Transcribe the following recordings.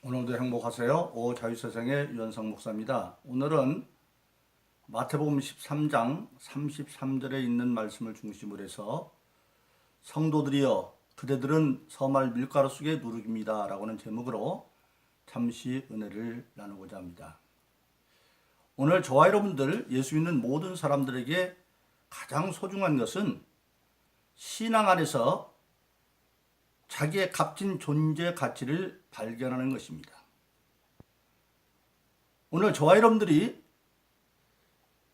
오늘도 행복하세요. 오자유세상의 유현상 목사입니다. 오늘은 마태복음 13장 33절에 있는 말씀을 중심으로 해서 성도들이여 그대들은 서말 밀가루 속의 누룩입니다 라고 하는 제목으로 잠시 은혜를 나누고자 합니다. 오늘 저와 여러분들 예수 믿는 모든 사람들에게 가장 소중한 것은 신앙 안에서 자기의 값진 존재 가치를 발견하는 것입니다. 오늘 저와 여러분들이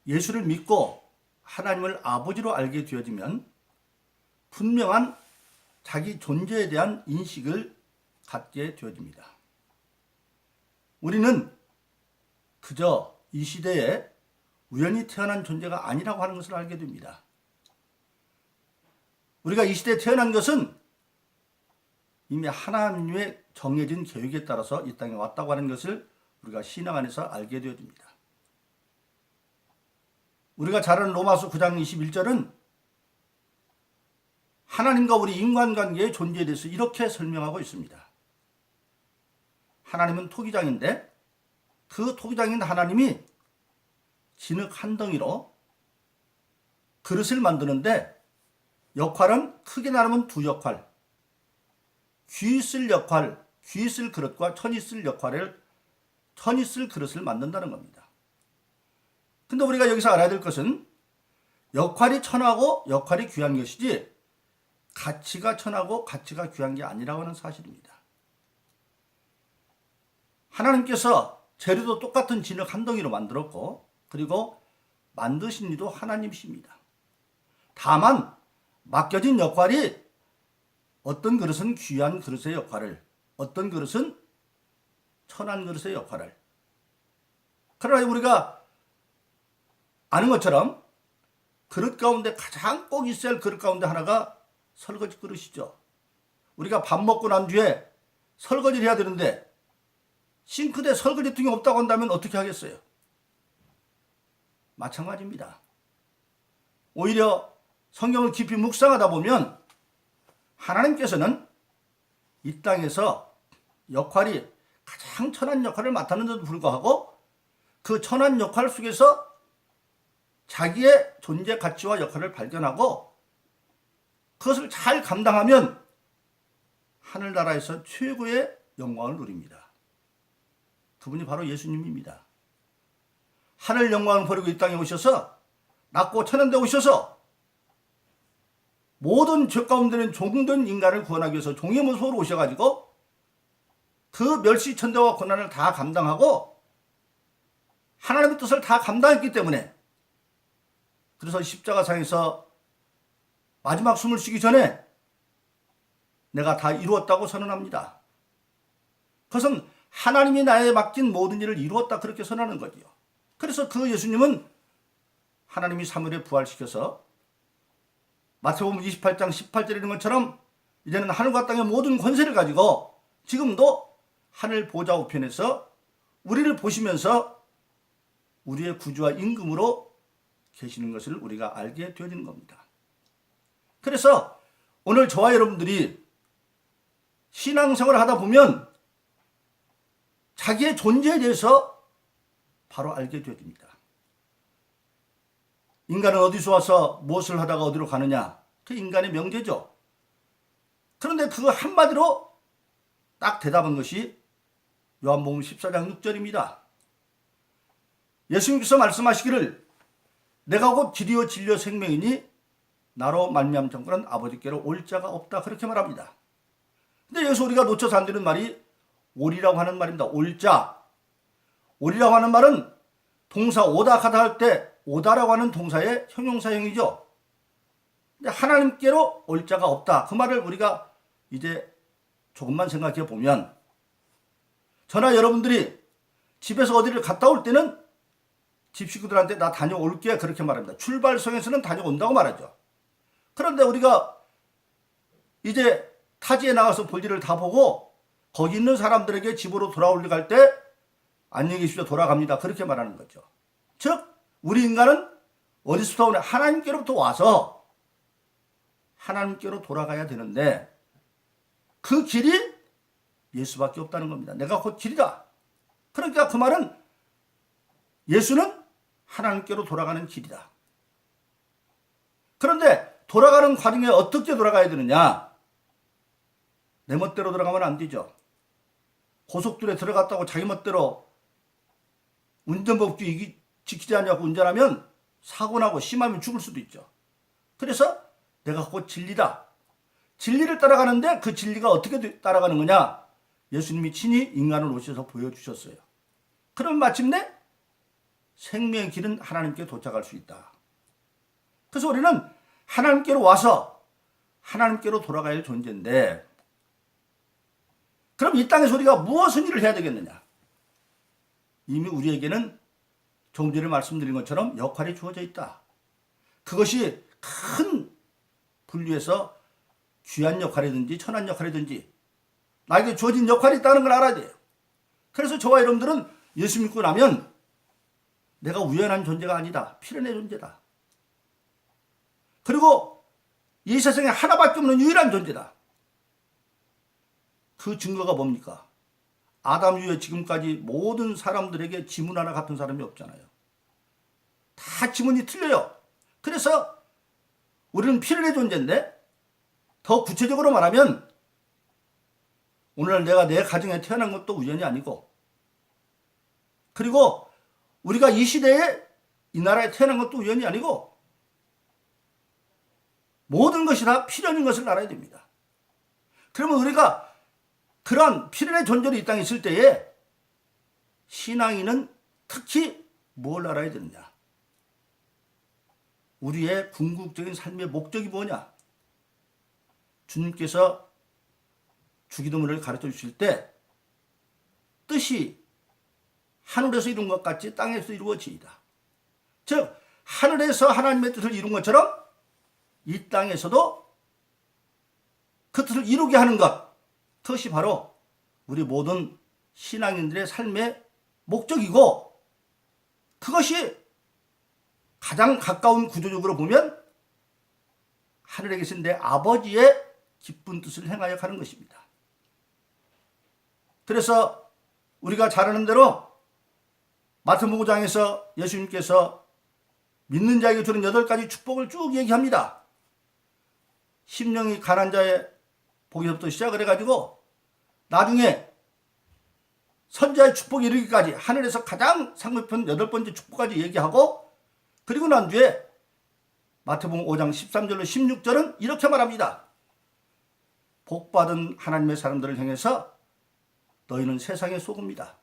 예수를 믿고 하나님을 아버지로 알게 되어지면 분명한 자기 존재에 대한 인식을 갖게 되어집니다. 우리는 그저 이 시대에 우연히 태어난 존재가 아니라고 하는 것을 알게 됩니다. 우리가 이 시대에 태어난 것은 이미 하나님의 정해진 계획에 따라서 이 땅에 왔다고 하는 것을 우리가 신앙 안에서 알게 되어집니다. 우리가 잘 아는 로마서 9장 21절은 하나님과 우리 인간관계의 존재에 대해서 이렇게 설명하고 있습니다. 하나님은 토기장인데 그 토기장인 하나님이 진흙 한 덩이로 그릇을 만드는데 역할은 크게 나누면 두 역할, 귀 쓸 역할, 귀 쓸 그릇과 천이 쓸 역할을, 천이 쓸 그릇을 만든다는 겁니다. 근데 우리가 여기서 알아야 될 것은 역할이 천하고 역할이 귀한 것이지 가치가 천하고 가치가 귀한 게 아니라고 하는 사실입니다. 하나님께서 재료도 똑같은 진흙 한 덩이로 만들었고 그리고 만드신 이도 하나님이십니다. 다만 맡겨진 역할이 어떤 그릇은 귀한 그릇의 역할을, 어떤 그릇은 천한 그릇의 역할을. 그러나 우리가 아는 것처럼 그릇 가운데 가장 꼭 있어야 할 그릇 가운데 하나가 설거지 그릇이죠. 우리가 밥 먹고 난 뒤에 설거지를 해야 되는데 싱크대에 설거지통이 없다고 한다면 어떻게 하겠어요? 마찬가지입니다. 오히려 성경을 깊이 묵상하다 보면 하나님께서는 이 땅에서 역할이 가장 천한 역할을 맡았는데도 불구하고 그 천한 역할 속에서 자기의 존재 가치와 역할을 발견하고 그것을 잘 감당하면 하늘나라에서 최고의 영광을 누립니다. 그분이 바로 예수님입니다. 하늘 영광을 버리고 이 땅에 오셔서 낮고 천한데 오셔서 모든 죄 가운데는 종된 인간을 구원하기 위해서 종의 모습으로 오셔가지고 그 멸시천대와 고난을 다 감당하고 하나님의 뜻을 다 감당했기 때문에 그래서 십자가상에서 마지막 숨을 쉬기 전에 내가 다 이루었다고 선언합니다. 그것은 하나님이 나에게 맡긴 모든 일을 이루었다 그렇게 선언하는 거지요. 그래서 그 예수님은 하나님이 3일에 부활시켜서 마태복음 28장 18절에 있는 것처럼 이제는 하늘과 땅의 모든 권세를 가지고 지금도 하늘 보좌 우편에서 우리를 보시면서 우리의 구주와 임금으로 계시는 것을 우리가 알게 되어지는 겁니다. 그래서 오늘 저와 여러분들이 신앙생활을 하다 보면 자기의 존재에 대해서 바로 알게 되어집니다. 인간은 어디서 와서 무엇을 하다가 어디로 가느냐? 그 인간의 명제죠. 그런데 그거 한마디로 딱 대답한 것이 요한복음 14장 6절입니다. 예수님께서 말씀하시기를 내가 곧 길이요 진리요 생명이니 나로 말미암은 자는 아버지께로 올 자가 없다 그렇게 말합니다. 근데 여기서 우리가 놓쳐서 안 되는 말이 올이라고 하는 말입니다. 올 자. 올이라고 하는 말은 동사 오다 가다 할 때 오다라고 하는 동사의 형용사형이죠. 근데 하나님께로 올 자가 없다. 그 말을 우리가 이제 조금만 생각해 보면 저나 여러분들이 집에서 어디를 갔다 올 때는 집 식구들한테 나 다녀올게 그렇게 말합니다. 출발성에서는 다녀온다고 말하죠. 그런데 우리가 이제 타지에 나가서 볼 일을 다 보고 거기 있는 사람들에게 집으로 돌아오려고 할 때 안녕히 계십시오 돌아갑니다. 그렇게 말하는 거죠. 즉 우리 인간은 어디서부터 오냐? 하나님께로부터 와서 하나님께로 돌아가야 되는데 그 길이 예수밖에 없다는 겁니다. 내가 곧 길이다. 그러니까 그 말은 예수는 하나님께로 돌아가는 길이다. 그런데 돌아가는 과정에 어떻게 돌아가야 되느냐? 내 멋대로 돌아가면 안 되죠. 고속도로에 들어갔다고 자기 멋대로 운전법규 지키지 않냐고 운전하면 사고나고 심하면 죽을 수도 있죠. 그래서 내가 곧 진리다. 진리를 따라가는데 그 진리가 어떻게 따라가는 거냐? 예수님이 친히 인간을 오셔서 보여주셨어요. 그러면 마침내 생명의 길은 하나님께 도착할 수 있다. 그래서 우리는 하나님께로 와서 하나님께로 돌아가야 할 존재인데, 그럼 이 땅에서 우리가 무엇을 일을 해야 되겠느냐? 이미 우리에게는 조금 전에 말씀드린 것처럼 역할이 주어져 있다. 그것이 큰 분류에서 귀한 역할이든지 천한 역할이든지 나에게 주어진 역할이 있다는 걸 알아야 돼요. 그래서 저와 여러분들은 예수 믿고 나면 내가 우연한 존재가 아니다. 필연의 존재다. 그리고 이 세상에 하나밖에 없는 유일한 존재다. 그 증거가 뭡니까? 아담 이후에 지금까지 모든 사람들에게 지문 하나 같은 사람이 없잖아요. 다 지문이 틀려요. 그래서 우리는 필연의 존재인데, 더 구체적으로 말하면 오늘 내가 내 가정에 태어난 것도 우연이 아니고, 그리고 우리가 이 시대에 이 나라에 태어난 것도 우연이 아니고, 모든 것이 다 필연인 것을 알아야 됩니다. 그러면 우리가 그런 필연의 존재로 이 땅에 있을 때에 신앙인은 특히 뭘 알아야 되느냐? 우리의 궁극적인 삶의 목적이 뭐냐? 주님께서 주기도문을 가르쳐 주실 때 뜻이 하늘에서 이룬 것 같이 땅에서 이루어지이다. 즉 하늘에서 하나님의 뜻을 이룬 것처럼 이 땅에서도 그 뜻을 이루게 하는 것, 그것이 바로 우리 모든 신앙인들의 삶의 목적이고, 그것이 가장 가까운 구조적으로 보면 하늘에 계신 내 아버지의 기쁜 뜻을 행하여 가는 것입니다. 그래서 우리가 잘 아는 대로 마태복음 5장에서 예수님께서 믿는 자에게 주는 8가지 축복을 쭉 얘기합니다. 심령이 가난한 자의 복에서부터 시작을 해가지고 나중에 선자의 축복에 이르기까지 하늘에서 가장 상급한 8번째 축복까지 얘기하고, 그리고 난 뒤에 마태복음 5장 13절로 16절은 이렇게 말합니다. 복받은 하나님의 사람들을 향해서 너희는 세상의 소금이다.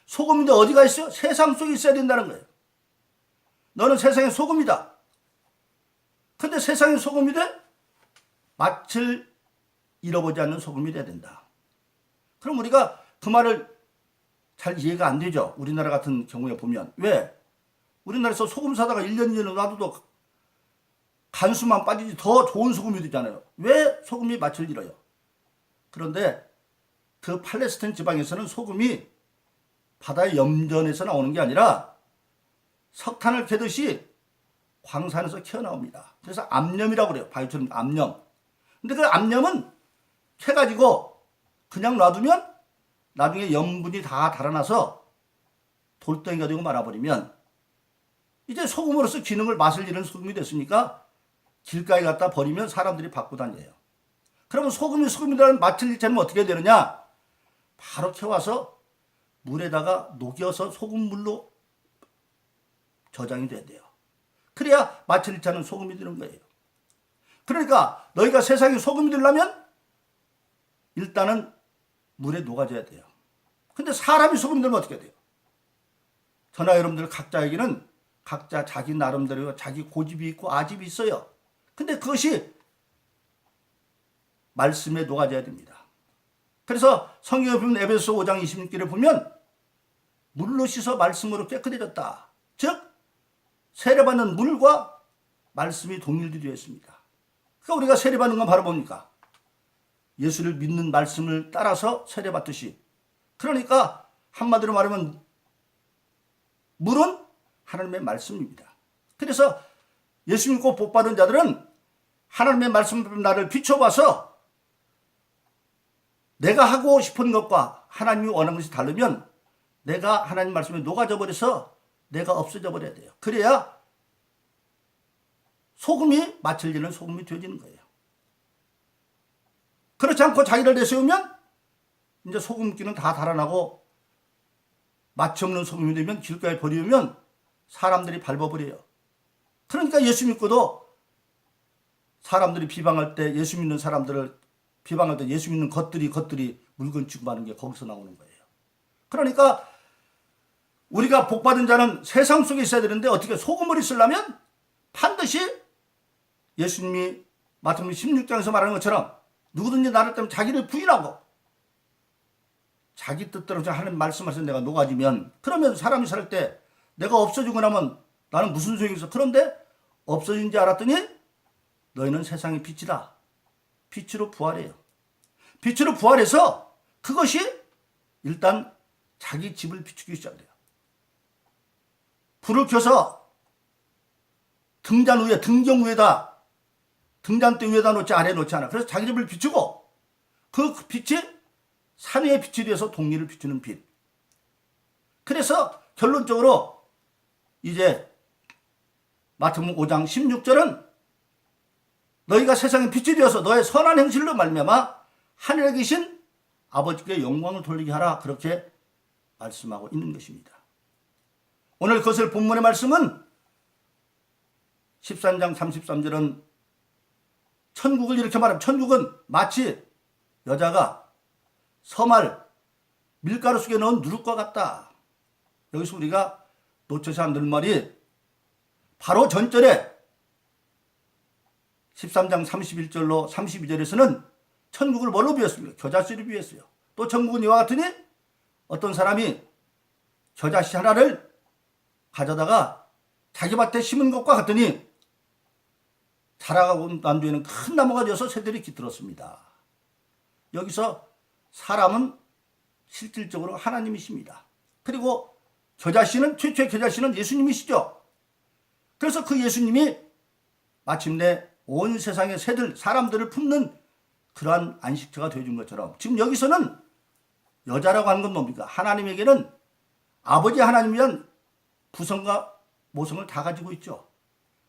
소금인데 어디가 있어요? 세상 속에 있어야 된다는 거예요. 너는 세상의 소금이다. 근데 세상의 소금이 돼? 맛을 잃어보지 않는 소금이 돼야 된다. 그럼 우리가 그 말을 잘 이해가 안 되죠. 우리나라 같은 경우에 보면. 왜? 우리나라에서 소금 사다가 1년, 2년을 놔둬도 간수만 빠지지 더 좋은 소금이 되잖아요. 왜 소금이 맛을 잃어요? 그런데 그 팔레스타인 지방에서는 소금이 바다의 염전에서 나오는 게 아니라 석탄을 캐듯이 광산에서 튀어나옵니다. 그래서 암염이라고 그래요. 바위처럼 암염. 근데 그 암염은 캐가지고 그냥 놔두면 나중에 염분이 다 달아나서 돌덩이가 되고 말아버리면 이제 소금으로서 기능을 맛을 잃은 소금이 됐으니까 길가에 갖다 버리면 사람들이 받고 다녀요. 그러면 소금이라는 맛을 잃지 않으면 어떻게 되느냐? 바로 캐와서 물에다가 녹여서 소금물로 저장이 돼야 돼요. 그래야 맛을 잃지 않은 소금이 되는 거예요. 그러니까 너희가 세상에 소금이 되려면 일단은 물에 녹아져야 돼요. 근데 사람이 소금이 되면 어떻게 돼요? 저나 여러분들 각자에게는 각자 자기 나름대로 자기 고집이 있고 아집이 있어요. 근데 그것이 말씀에 녹아져야 됩니다. 그래서 성경에 보면 에베소 5장 26절에 보면 물로 씻어 말씀으로 깨끗해졌다. 즉 세례받는 물과 말씀이 동일이 되어 있습니다. 그러니까 우리가 세례받는 건 바로 뭡니까? 예수를 믿는 말씀을 따라서 세례받듯이. 그러니까 한마디로 말하면 물은 하나님의 말씀입니다. 그래서 예수 믿고 복받은 자들은 하나님의 말씀 나를 비춰봐서 내가 하고 싶은 것과 하나님이 원하는 것이 다르면 내가 하나님 말씀에 녹아져 버려서 내가 없어져 버려야 돼요. 그래야 소금이 마칠 일은 소금이 되어지는 거예요. 그렇지 않고 자기를 내세우면 이제 소금기는 다 달아나고 맛이 없는 소금이 되면 길가에 버리면 사람들이 밟아버려요. 그러니까 예수 믿고도 사람들이 비방할 때 예수 믿는 사람들을 비방할 때 예수 믿는 것들이 물건 취급하는 게 거기서 나오는 거예요. 그러니까 우리가 복받은 자는 세상 속에 있어야 되는데 어떻게 소금을 있으려면 반드시 예수님이 마태복음 16장에서 말하는 것처럼 누구든지 나를 때문에 자기를 부인하고 자기 뜻대로 하나님 말씀하셔서 내가 녹아지면 그러면 사람이 살 때 내가 없어지고 나면 나는 무슨 소용이 있어. 그런데 없어진 지 알았더니 너희는 세상의 빛이다. 빛으로 부활해요. 빛으로 부활해서 그것이 일단 자기 집을 비추기 시작해요. 불을 켜서 등잔 위에 등경 위에다 등잔대 위에다 놓지 아래에 놓지 않아. 그래서 자기 집을 비추고 그 빛이 산 위의 빛이 되어서 동리를 비추는 빛. 그래서 결론적으로 이제 마태복음 5장 16절은 너희가 세상의 빛이 되어서 너의 선한 행실로 말미암아 하늘에 계신 아버지께 영광을 돌리게 하라. 그렇게 말씀하고 있는 것입니다. 오늘 그것을 본문의 말씀은 13장 33절은 천국을 이렇게 말하면 천국은 마치 여자가 서말 밀가루 속에 넣은 누룩과 같다. 여기서 우리가 놓쳐서 안 될 말이 바로 전절에 13장 31절로 32절에서는 천국을 뭘로 비웠습니까? 겨자씨를 비웠어요. 또 천국은 이와 같으니 어떤 사람이 겨자씨 하나를 가져다가 자기 밭에 심은 것과 같더니 자라가고 난 뒤에는 큰 나무가 되어서 새들이 깃들었습니다. 여기서 사람은 실질적으로 하나님이십니다. 그리고 겨자씨는 최초의 겨자씨는 예수님이시죠. 그래서 그 예수님이 마침내 온 세상의 새들 사람들을 품는 그러한 안식처가 되어준 것처럼 지금 여기서는 여자라고 하는 건 뭡니까? 하나님에게는 아버지 하나님이란 부성과 모성을 다 가지고 있죠.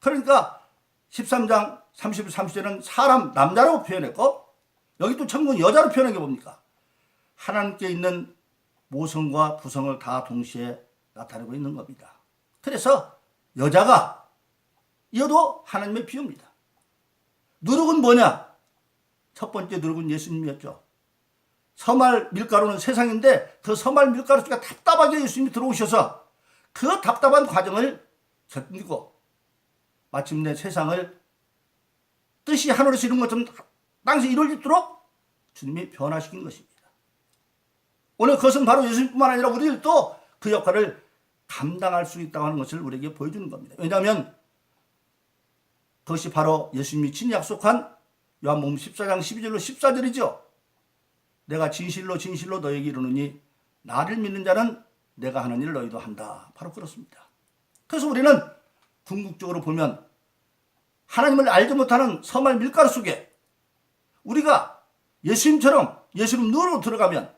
그러니까 13장 30, 30절은 사람 남자라고 표현했고 여기 또 천국은 여자로 표현한 게 뭡니까? 하나님께 있는 모성과 부성을 다 동시에 나타내고 있는 겁니다. 그래서 여자가 이어도 하나님의 비유입니다. 누룩은 뭐냐? 첫 번째 누룩은 예수님이었죠. 서말 밀가루는 세상인데 그 서말 밀가루 속에 답답하게 예수님이 들어오셔서 그 답답한 과정을 견디고 마침내 세상을 뜻이 하늘에서 이룬 것처럼 땅에서 이루어지도록 주님이 변화시킨 것입니다. 오늘 그것은 바로 예수님뿐만 아니라 우리들도 그 역할을 감당할 수 있다고 하는 것을 우리에게 보여주는 겁니다. 왜냐하면 그것이 바로 예수님이 친히 약속한 요한복음 14장 12절로 14절이죠. 내가 진실로 진실로 너에게 이르노니 나를 믿는 자는 내가 하는 일을 너희도 한다. 바로 그렇습니다. 그래서 우리는 궁극적으로 보면 하나님을 알지 못하는 서말 밀가루 속에 우리가 예수님처럼 예수님 눈으로 들어가면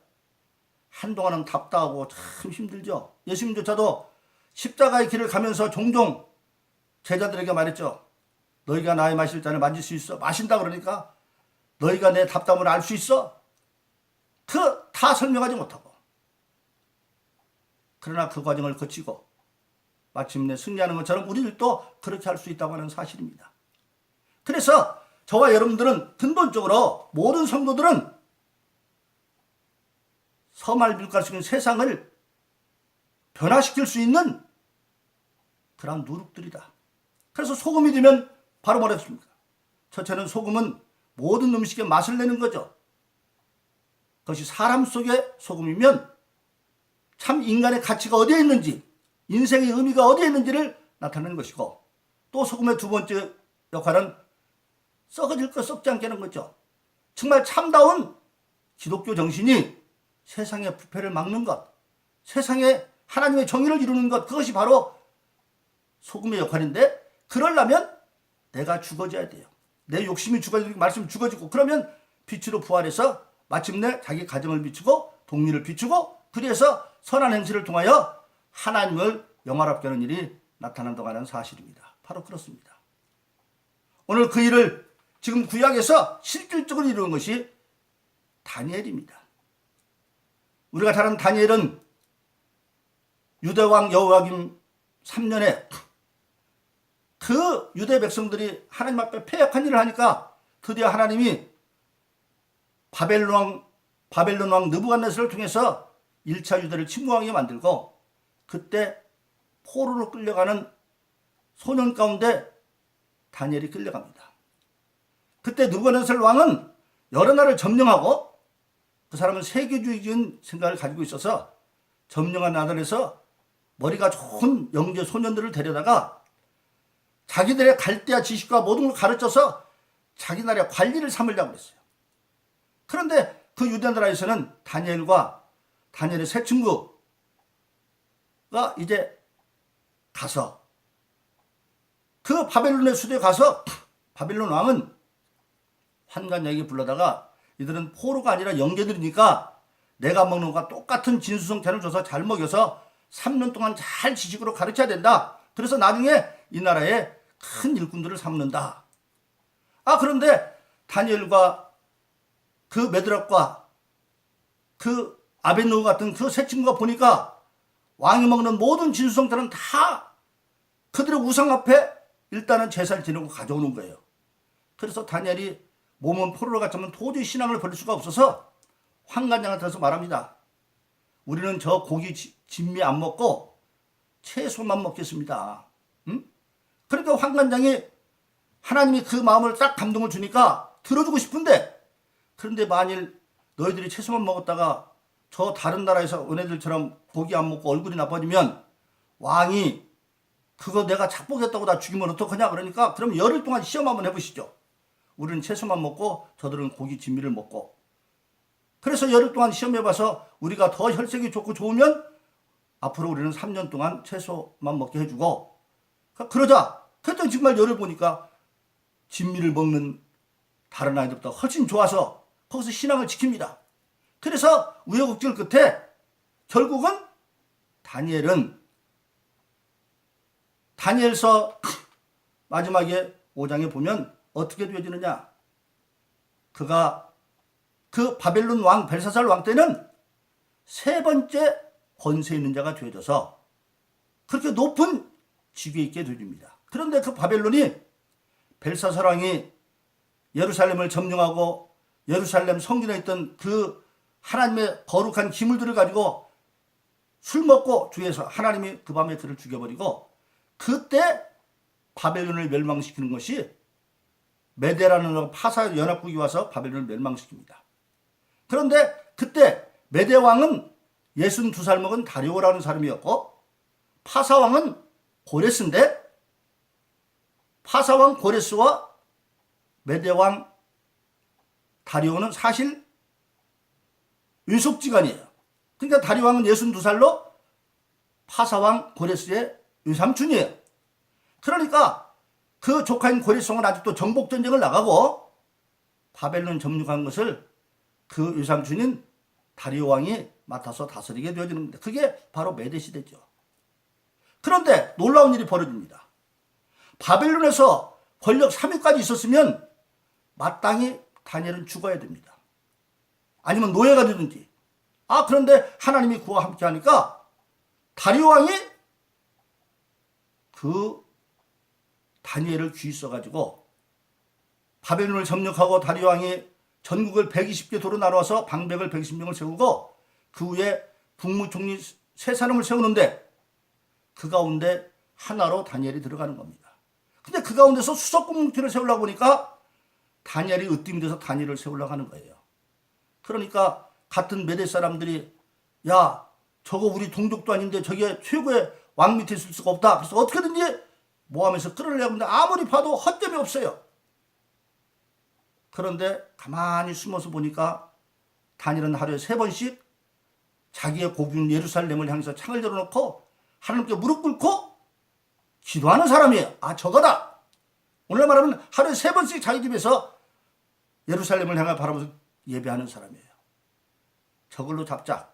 한동안은 답답하고 참 힘들죠. 예수님조차도 십자가의 길을 가면서 종종 제자들에게 말했죠. 너희가 나의 마실 잔을 만질 수 있어? 마신다 그러니까 너희가 내 답답을 알 수 있어? 다 설명하지 못하고 그러나 그 과정을 거치고 마침내 승리하는 것처럼 우리들도 그렇게 할 수 있다고 하는 사실입니다. 그래서 저와 여러분들은 근본적으로 모든 성도들은 서말 밀가루 속인 세상을 변화시킬 수 있는 그런 누룩들이다. 그래서 소금이 되면 바로 뭐랬습니까? 첫째는 소금은 모든 음식에 맛을 내는 거죠. 그것이 사람 속에 소금이면 참 인간의 가치가 어디에 있는지 인생의 의미가 어디에 있는지를 나타내는 것이고 또 소금의 두 번째 역할은 썩어질 것 썩지 않게 하는 거죠. 정말 참다운 기독교 정신이 세상의 부패를 막는 것, 세상에 하나님의 정의를 이루는 것, 그것이 바로 소금의 역할인데 그러려면 내가 죽어져야 돼요. 내 욕심이 죽어지고 말씀이 죽어지고 그러면 빛으로 부활해서 마침내 자기 가정을 비추고 동리를 비추고 그래서 선한 행실을 통하여 하나님을 영화롭게 하는 일이 나타난다고 하는 사실입니다. 바로 그렇습니다. 오늘 그 일을 지금 구약에서 실질적으로 이루는 것이 다니엘입니다. 우리가 잘 아는 다니엘은 유대왕 여호야김 3년에 그 유대 백성들이 하나님 앞에 패역한 일을 하니까 드디어 하나님이 바벨론 왕 느부갓네살을 통해서 1차 유대를 침공하게 만들고 그때 포로로 끌려가는 소년 가운데 다니엘이 끌려갑니다. 그때 느부갓네살 왕은 여러 나라를 점령하고 그 사람은 세계주의적인 생각을 가지고 있어서 점령한 나라에서 머리가 좋은 영재 소년들을 데려다가 자기들의 갈대아 지식과 모든 걸 가르쳐서 자기 나라의 관리를 삼으려고 했어요. 그런데 그 유대 나라에서는 다니엘과 다니엘의 세 친구가 이제 가서 그 바벨론의 수도에 가서 바벨론 왕은 환관장에게 불러다가 이들은 포로가 아니라 영재들이니까 내가 먹는 것과 똑같은 진수성찬을 줘서 잘 먹여서 3년 동안 잘 지식으로 가르쳐야 된다. 그래서 나중에 이 나라에 큰 일꾼들을 삼는다. 그런데 다니엘과 그 메드락과 그 아벤노우 같은 그 세 친구가 보니까 왕이 먹는 모든 진수성찬은 다 그들의 우상 앞에 일단은 제사를 지내고 가져오는 거예요. 그래서 다니엘이 몸은 포로로 갔지만 도저히 신앙을 버릴 수가 없어서 환관장한테서 말합니다. 우리는 저 고기 진미 안 먹고 채소만 먹겠습니다. 그러니까 환관장이 하나님이 그 마음을 딱 감동을 주니까 들어주고 싶은데 그런데 만일 너희들이 채소만 먹었다가 저 다른 나라에서 은혜들처럼 고기 안 먹고 얼굴이 나빠지면 왕이 그거 내가 착복했다고 나 죽이면 어떡하냐 그러니까 그럼 열흘 동안 시험 한번 해보시죠. 우리는 채소만 먹고 저들은 고기 진미를 먹고 그래서 열흘 동안 시험해봐서 우리가 더 혈색이 좋고 좋으면 앞으로 우리는 3년 동안 채소만 먹게 해주고 그러자 그랬더니 정말 열흘 보니까 진미를 먹는 다른 아이들보다 훨씬 좋아서 거기서 신앙을 지킵니다. 그래서 우여곡절 끝에 결국은 다니엘은 다니엘서 마지막에 5장에 보면 어떻게 되어지느냐. 그가 그 바벨론 왕 벨사살 왕 때는 세 번째 권세 있는 자가 되어져서 그렇게 높은 직위에 있게 되어집니다. 그런데 그 바벨론이 벨사살 왕이 예루살렘을 점령하고 예루살렘 성전에 있던 그 하나님의 거룩한 기물들을 가지고 술 먹고 주에서 하나님이 그 밤에 그를 죽여버리고 그때 바벨론을 멸망시키는 것이 메데라는 파사 연합국이 와서 바벨론을 멸망시킵니다. 그런데 그때 메데 왕은 62살 먹은 다리오라는 사람이었고 파사 왕은 고레스인데 파사 왕 고레스와 메데 왕 다리오는 사실 외속지간이에요. 그러니까 다리오 왕은 62살로 파사 왕 고레스의 외삼촌이에요. 그러니까 그 조카인 고레스 왕은 아직도 정복전쟁을 나가고 바벨론 점령한 것을 그 외삼촌인 다리오 왕이 맡아서 다스리게 되어지는 겁니다. 그게 바로 메데 시대죠. 그런데 놀라운 일이 벌어집니다. 바벨론에서 권력 3위까지 있었으면 마땅히 다니엘은 죽어야 됩니다. 아니면 노예가 되든지. 그런데 하나님이 그와 함께 하니까 다리오 왕이 그 다니엘을 귀 써가지고 바벨론을 점령하고 다리오 왕이 전국을 120개 도로 나눠서 방백을 120명을 세우고 그 후에 국무총리 3사람을 세우는데 그 가운데 하나로 다니엘이 들어가는 겁니다. 근데 그 가운데서 수석 국무총리를 세우려고 보니까 다니엘이 으뜸이 돼서 다니엘을 세우려고 하는 거예요. 그러니까 같은 메대 사람들이 야 저거 우리 동족도 아닌데 저게 최고의 왕 밑에 있을 수가 없다. 그래서 어떻게든지 모함해서 끌어내려고 하는데 아무리 봐도 헛됨이 없어요. 그런데 가만히 숨어서 보니까 다니엘은 하루에 3번씩 자기의 고국 예루살렘을 향해서 창을 열어놓고 하나님께 무릎 꿇고 기도하는 사람이에요. 저거다. 오늘 말하면 하루에 3번씩 자기 집에서 예루살렘을 향해 바라보면서 예배하는 사람이에요. 저걸로 잡자.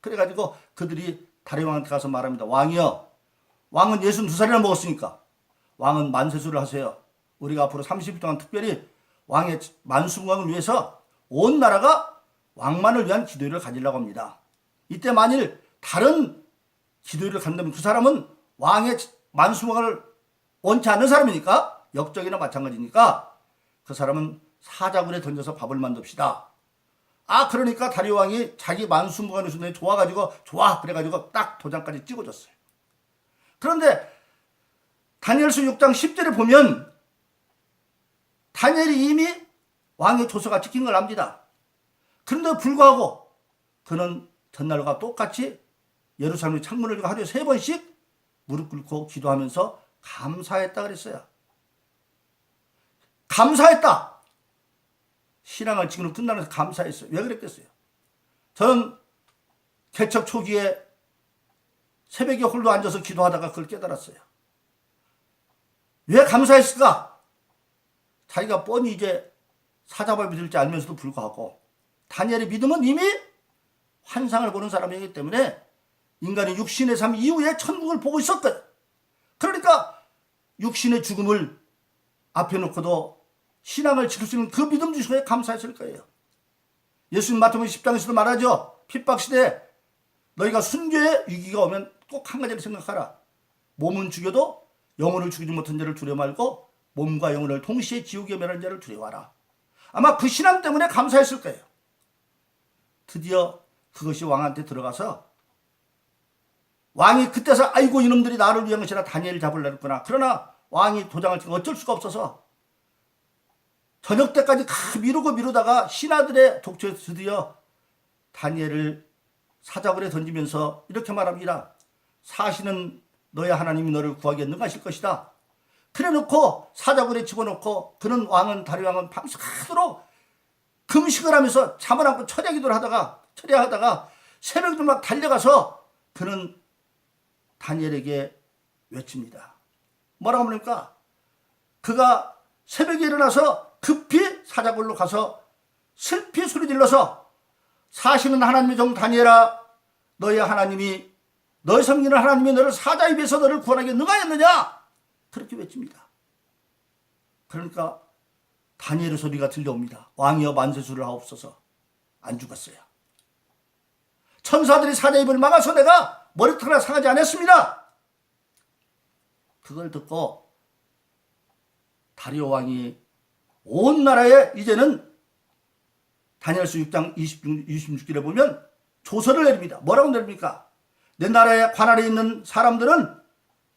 그래가지고 그들이 다리왕한테 가서 말합니다. 왕이여, 왕은 62살이나 먹었으니까 왕은 만세수를 하세요. 우리가 앞으로 30일 동안 특별히 왕의 만수무강을 위해서 온 나라가 왕만을 위한 기도회를 가지려고 합니다. 이때 만일 다른 기도회를 간다면 그 사람은 왕의 만수무강을 원치 않는 사람이니까, 역적이나 마찬가지니까 그 사람은 사자굴에 던져서 밥을 만듭시다. 그러니까 다리오 왕이 자기 만수무강의 순간에 좋아가지고 좋아 그래가지고 딱 도장까지 찍어줬어요. 그런데 다니엘서 6장 10절에 보면 다니엘이 이미 왕의 조서가 찍힌 걸 압니다. 그런데 불구하고 그는 전날과 똑같이 예루살렘의 창문을 열고 하루에 3번씩 무릎 꿇고 기도하면서 감사했다 그랬어요. 감사했다. 신앙을 지금으로 끝나면서 감사했어요. 왜 그랬겠어요? 저는 개척 초기에 새벽에 홀로 앉아서 기도하다가 그걸 깨달았어요. 왜 감사했을까? 자기가 뻔히 이제 사자밥이 될지 알면서도 불구하고 다니엘의 믿음은 이미 환상을 보는 사람이기 때문에 인간이 육신의 삶 이후에 천국을 보고 있었거든. 그러니까 육신의 죽음을 앞에 놓고도 신앙을 지킬 수 있는 그 믿음 주시기에 감사했을 거예요. 예수님 마태복음 10장에서도 말하죠. 핍박시대에 너희가 순교의 위기가 오면 꼭 한 가지를 생각하라. 몸은 죽여도 영혼을 죽이지 못한 자를 두려워 말고 몸과 영혼을 동시에 지옥에 멸하는 자를 두려워하라. 아마 그 신앙 때문에 감사했을 거예요. 드디어 그것이 왕한테 들어가서 왕이 그때서 아이고 이놈들이 나를 위한 것이라 다니엘을 잡으려고 했구나. 그러나 왕이 도장을 찍고 어쩔 수가 없어서 저녁 때까지 미루다가 신하들의 독촉에서 드디어 다니엘을 사자굴에 던지면서 이렇게 말합니다. 사시는 너의 하나님이 너를 구하기에 능하실 것이다. 그래놓고 사자굴에 집어넣고 그는 다리 왕은 밤새도록 금식을 하면서 잠을 안고 철야기도를 하다가 새벽도 막 달려가서 그는 다니엘에게 외칩니다. 뭐라고 합니까? 그가 새벽에 일어나서 급히 사자굴로 가서 슬피 소리질러서 사시는 하나님의 종 다니엘아, 너의 하나님이 너의 섬기는 하나님이 너를 사자 입에서 너를 구원하기에 능하였느냐? 그렇게 외칩니다. 그러니까 다니엘의 소리가 들려옵니다. 왕이여 만세수를 하옵소서. 안 죽었어요. 천사들이 사자 입을 막아서 내가 머리털 하나 상하지 않았습니다. 그걸 듣고 다리오 왕이 온 나라에 이제는 다니엘서 6장 26절에 보면 조서를 내립니다. 뭐라고 내립니까? 내 나라의 관할에 있는 사람들은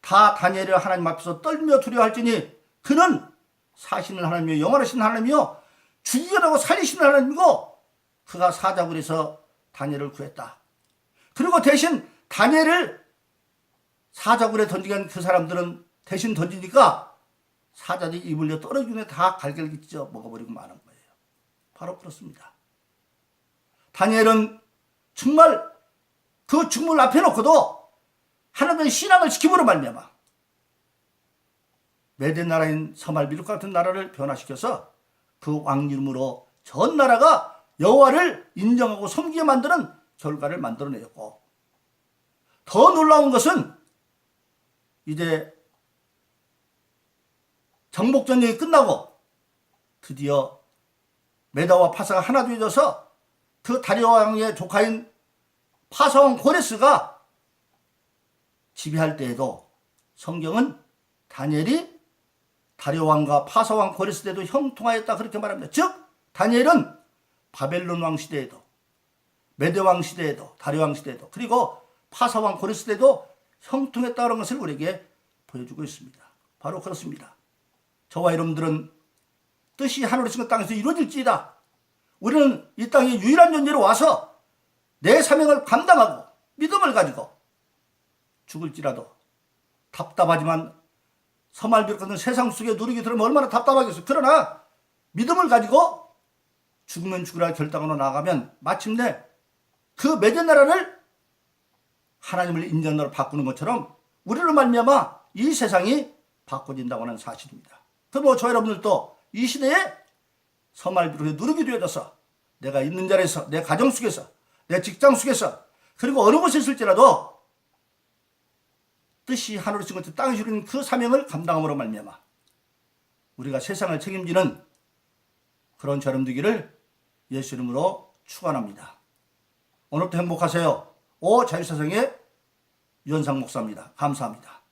다 다니엘의 하나님 앞에서 떨며 두려워할지니 그는 사시는 하나님이요 영원하신 하나님이요 죽이려고 살리시는 하나님이고 그가 사자굴에서 다니엘을 구했다. 그리고 대신 다니엘을 사자굴에 던지게 그 사람들은 대신 던지니까 사자들이 입을 려 떨어지는 다 갈갈기 찢어 먹어버리고 마는 거예요. 바로 그렇습니다. 다니엘은 정말 그 죽음을 앞에 놓고도 하나님의 신앙을 지킴으로 말미암아 메대 나라인 서말 미륵 같은 나라를 변화시켜서 그 왕 이름으로 전 나라가 여호와를 인정하고 섬기게 만드는 결과를 만들어내었고, 더 놀라운 것은 이제 정복전쟁이 끝나고 드디어 메다와 파사가 하나 되어져서 그 다리오 왕의 조카인 파사왕 고레스가 지배할 때에도 성경은 다니엘이 다리오 왕과 파사왕 고레스 때도 형통하였다 그렇게 말합니다. 즉 다니엘은 바벨론 왕 시대에도 메대 왕 시대에도 다리오 왕 시대에도 그리고 파사왕 고레스 때도 형통했다는 것을 우리에게 보여주고 있습니다. 바로 그렇습니다. 저와 여러분들은 뜻이 하늘에서 땅에서 이루어질지이다. 우리는 이 땅에 유일한 존재로 와서 내 사명을 감당하고 믿음을 가지고 죽을지라도 답답하지만 서말비록 같은 세상 속에 누리게 들으면 얼마나 답답하겠어요. 그러나 믿음을 가지고 죽으면 죽으라 결단으로 나아가면 마침내 그 맺은 나라를 하나님을 인정하는 나라로 바꾸는 것처럼 우리로 말미암아 이 세상이 바꿔진다고 하는 사실입니다. 그리고 저 여러분들도 이 시대에 서말비록에 누르게 되어져서 내가 있는 자리에서 내 가정 속에서 내 직장 속에서, 그리고 어느 곳에 있을지라도 뜻이 하늘로 친 것처럼 땅에 주는 그 사명을 감당함으로 말미암아 우리가 세상을 책임지는 그런 저름 되기를 예수 이름으로 축원합니다. 오늘도 행복하세요. 자유세상의 유현상 목사입니다. 감사합니다.